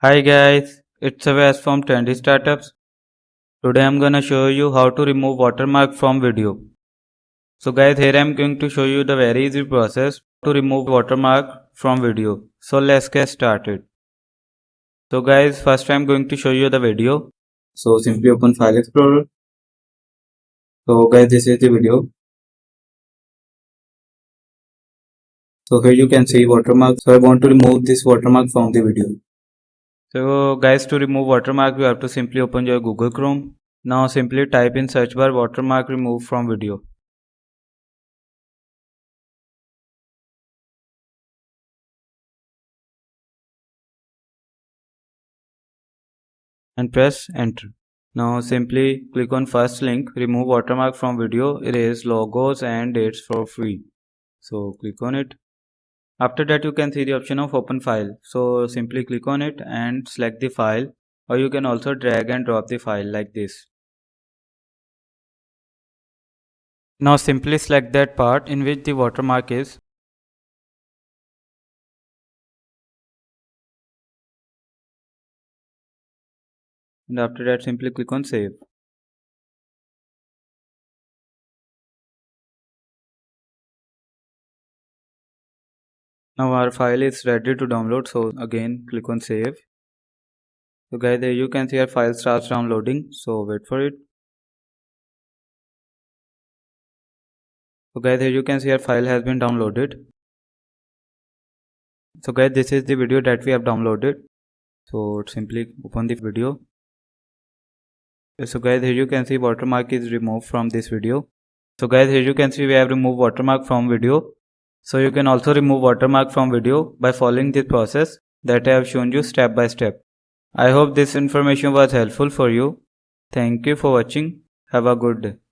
Hi guys, it's Avas from Trendy Startups. Today I'm gonna show you how to remove watermark from video. So guys, here I'm going to show you the very easy process to remove watermark from video. So let's get started. So guys, first I'm going to show you the video. So simply open File Explorer. So guys, this is the video. So here you can see watermark. So I want to remove this watermark from the video. So guys, to remove watermark, you have to simply open your Google Chrome. Now simply type in search bar watermark remove from video. And press enter. Now simply click on first link, remove watermark from video, erase logos and dates for free. So click on it. After that you can see the option of open file. So simply click on it and select the file, or you can also drag and drop the file like this. Now simply select that part in which the watermark is. And after that simply click on save. Now our file is ready to download, so again click on save. So guys, there you can see our file starts downloading, so wait for it. So guys, here you can see our file has been downloaded. So guys, this is the video that we have downloaded. So simply open the video. So guys, here you can see watermark is removed from this video. So guys, here you can see we have removed watermark from video. So you can also remove watermark from video by following this process that I have shown you step by step. I hope this information was helpful for you. Thank you for watching. Have a good day.